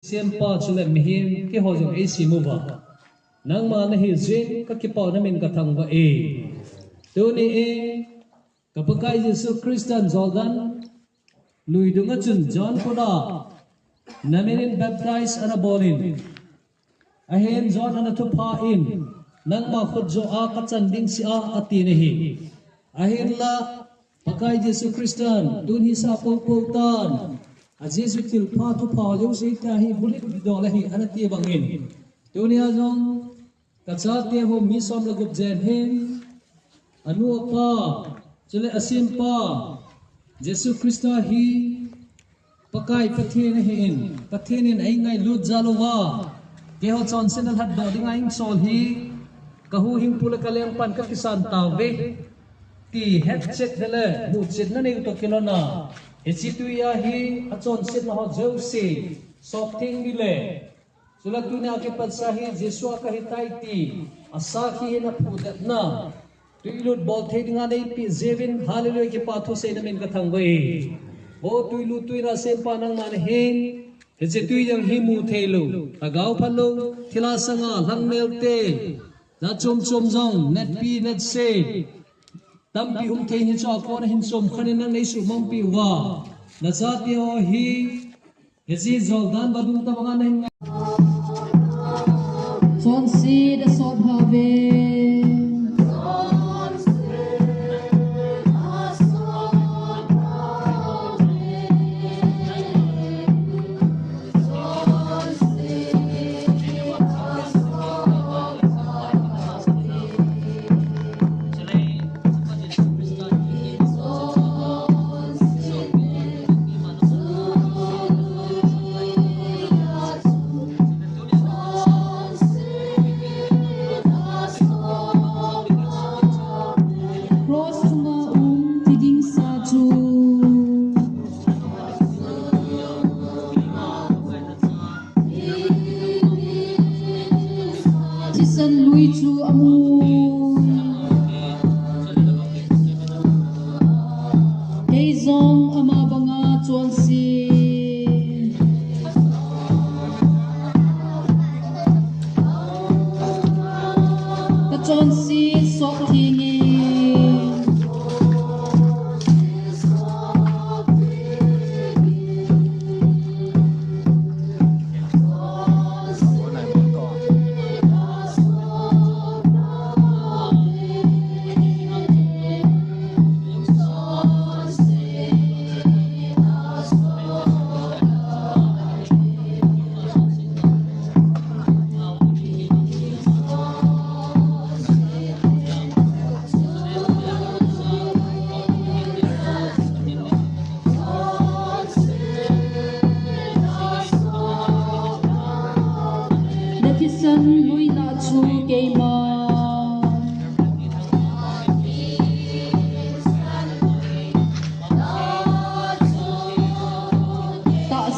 Siempa chule mihim ki hojong e simuwa nang ma na hi zin ka ki pa na min ka thang ba e tu ni e kapakai Yesu Kristan Jordan lui dunga chun John koda namin baptize ana bolin ahen John ana thu pa in nang ma khut jo a ka chan ding si a ati ne hi ahen la pakai Yesu Kristan tun hi sa po po tan Aziz til pa tu pa yo se ta hi bulit do la hi anati bangin dunia jong kacha te ho mi som la gup jen hen anu pa chele asim pa Jesu Krista hi pakai pathen hen pathen in ai ngai lut jalowa ke ho chon senal hat do ding ai sol hi kahu hing pula kaleng pan ka kisan tawe ti headset dele mu chet na ne to kilona Hechituya hi achon sit na ho Jose softing dile sulat tuna ke pansahi Jesua ka hitaiti asahi na pudat na tuilud bol thedinga nei pi zevin hallelujah ke patho se na min ka thangbai bo tuilu tuira sem panang man hen hechitui yang hi mu thelu agaw phalo thila sanga langmelte na chom chom jong net pi net se tampi te hin cho ko na hin som khanin nang nei su mong pi wa na sa ti ho hi hezi Jordan badung ta banga nahin son si da so bhave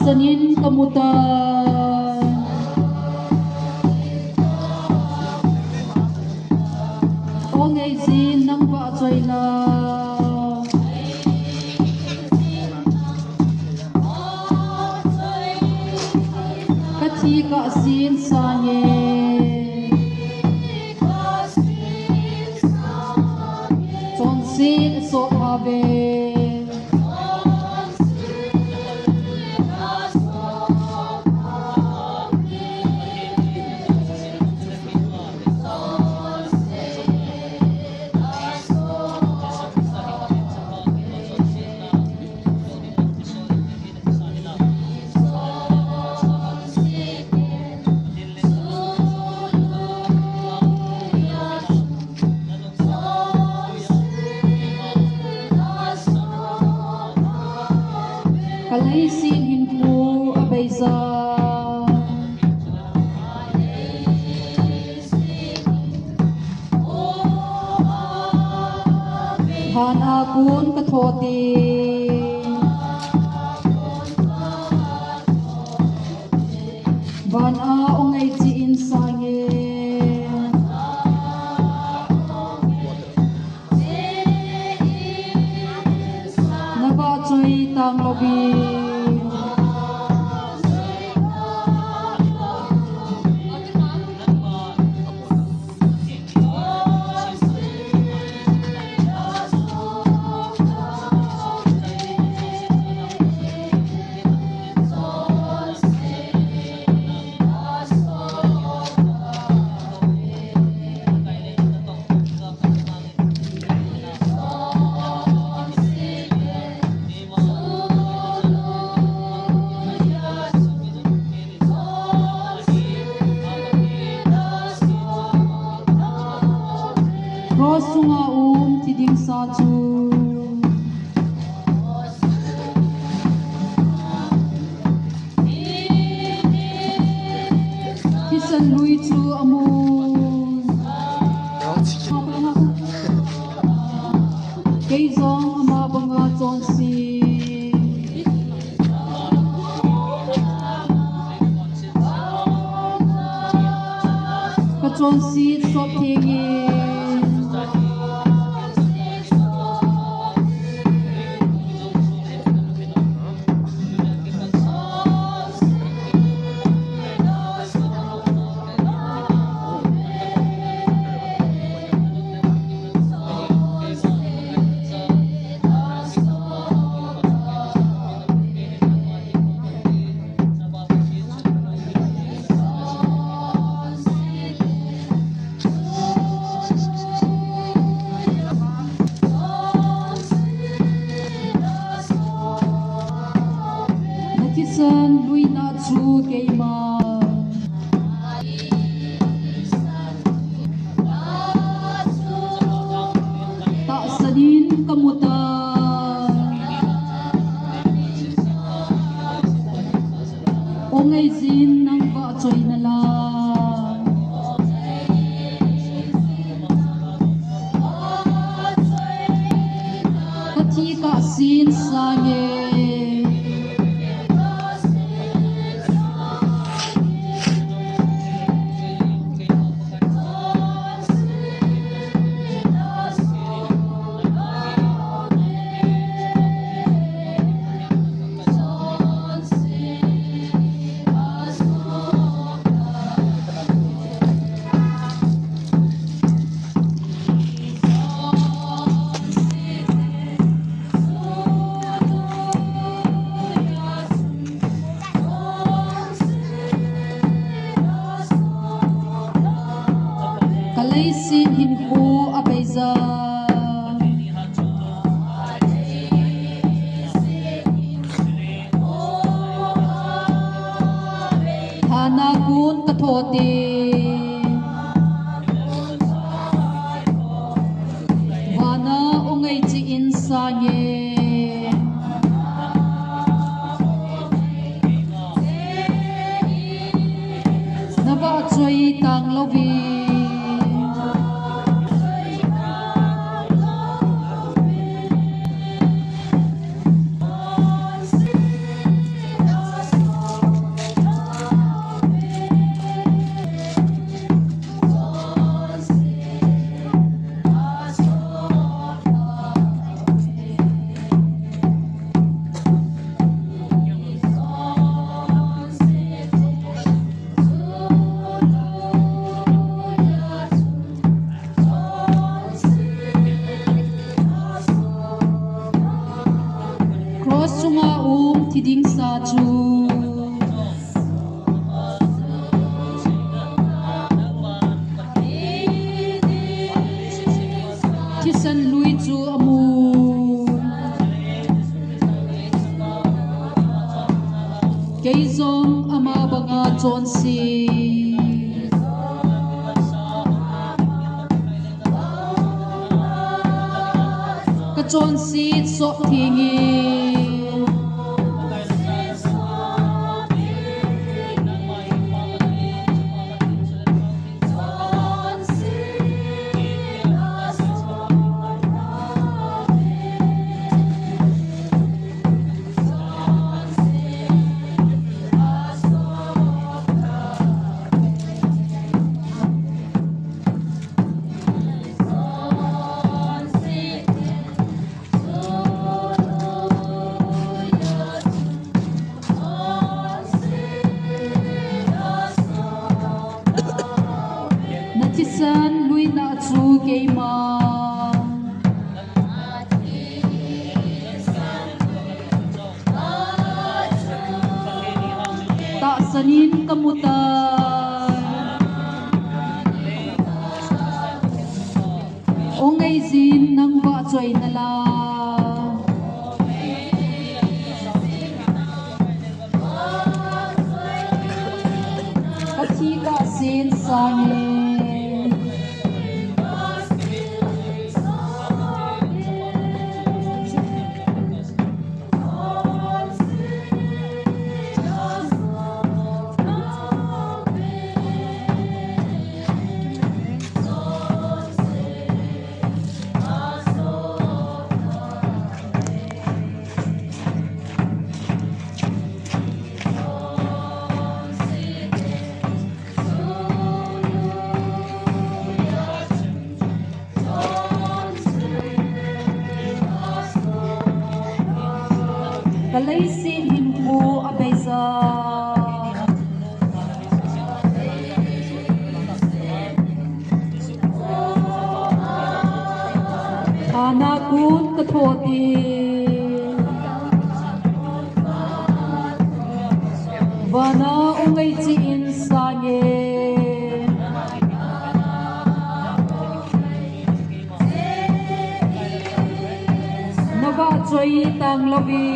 sanin kamuta ong ai sin nang ba choi la kachi ka sin sa ye chon sin so habe kalay sin hinpo abayza han akun kathoti van a ongay chi insange naba choy tam lobi chon si so thingin Natisan lui na chu keima ta sanin kamuta ongai zin nang ba choi na la kathi ka sin sange kalai sin hin pu abeiza hana kun kathote wana ongai chi insanye naba choi tang lovi cross chunga thiding sa chu thisan lui chu amu keizom ama banga chon si ka chon si so thingi natisan lui na chu keima ta sanin kamuta ongai zin nang ba choi na la kathi ka sin sange Vana ungay chi in sanye Nava choi tang lavi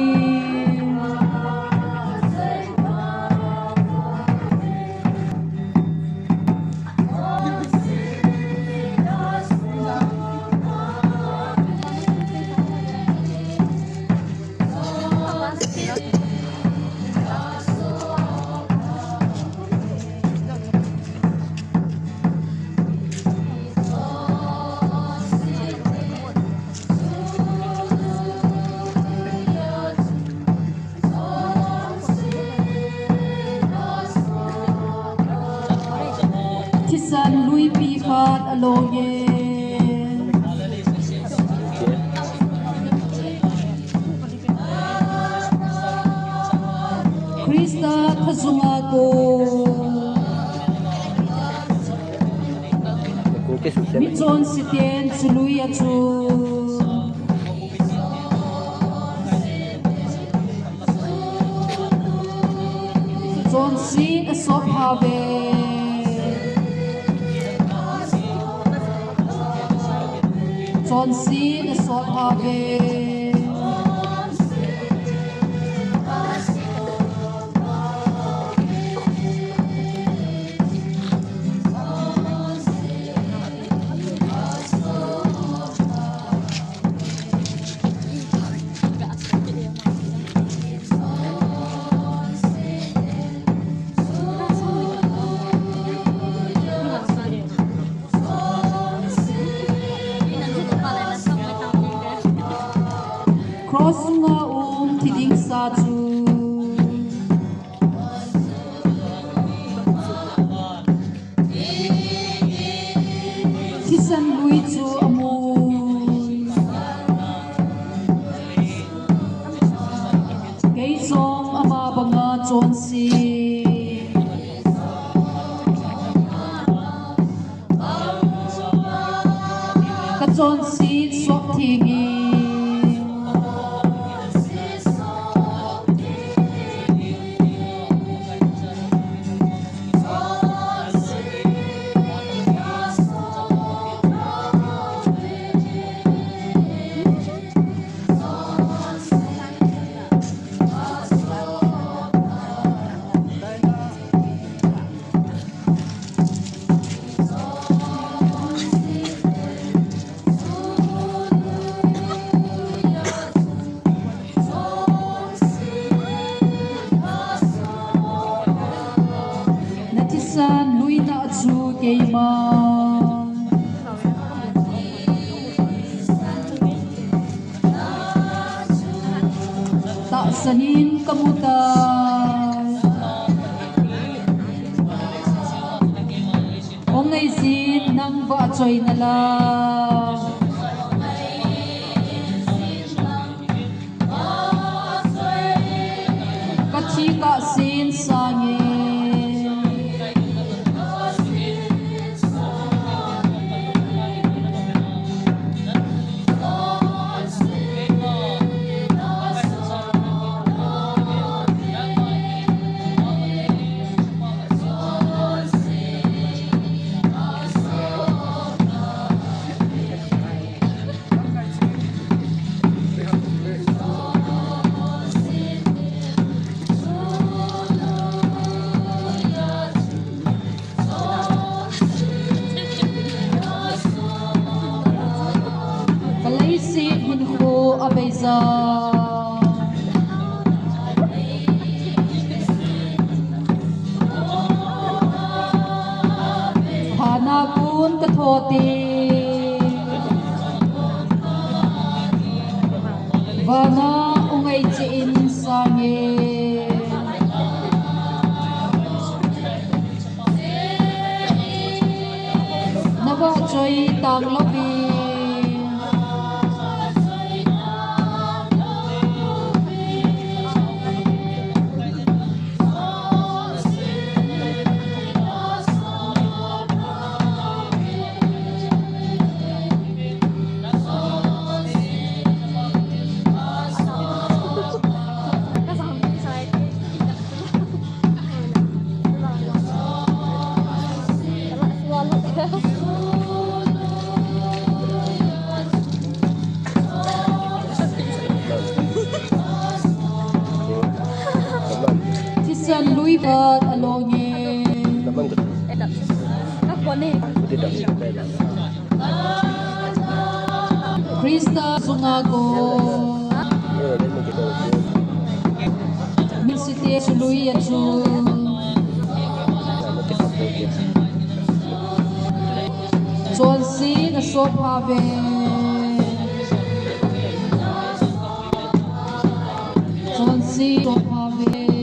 Tisan lui pi khat aloye Krista khazunga ko mi chon sitien chului achu chon si asop have chon si asop have cross nga tiding sa chu Tisan lui chu amoy Kay song ama banga chon si Ka chon si swak tingi Natisan lui na chu keima Ta sanin kamuta Ongay sin nang ba choy na lang Kachi ka sin sange Kalay hinho abeza Hana kun kathote Vana ungay chin sange Nava choy tang labi Christian Louis Bert Alonge Krista Sungago Minsite Louis Anju John C. na Sophave John C. Sophave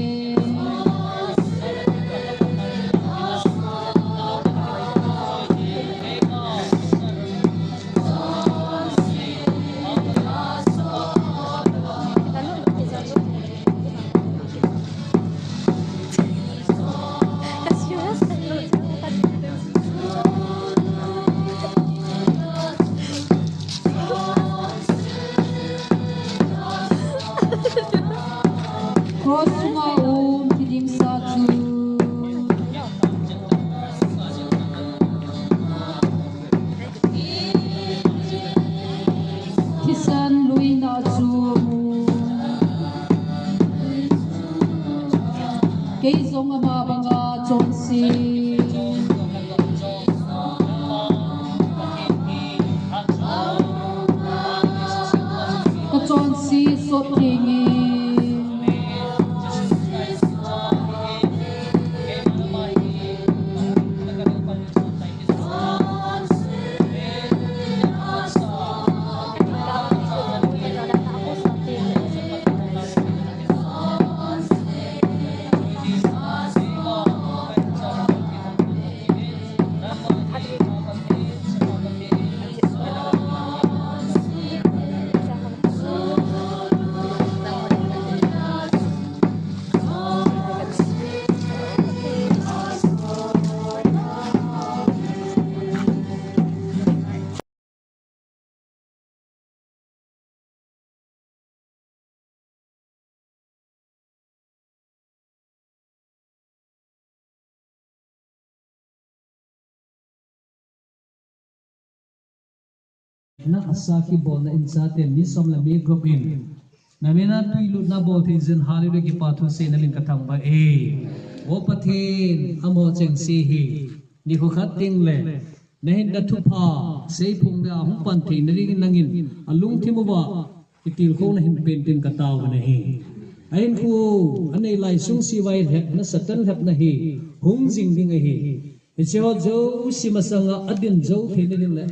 Cross Maum Tilim Satu Kisan Louis Natu Keizong Amabanga Chonsi Kachonsi Sotingi na asaki bol na insate ni som la me group in na mena tuilu na bol thi jin haliru ki pathu se na lin kathang ba e o pathin amo cheng si hi ni khu khat ting le na hin da thu pha sei phung da hum pan thi na ri nangin alung thimu ba itil ko na hin pen tin kataw na hi ain khu anei lai sung si wai hep na satan hep na hi hung jing ding hi che ho jo si masanga adin jo thi na le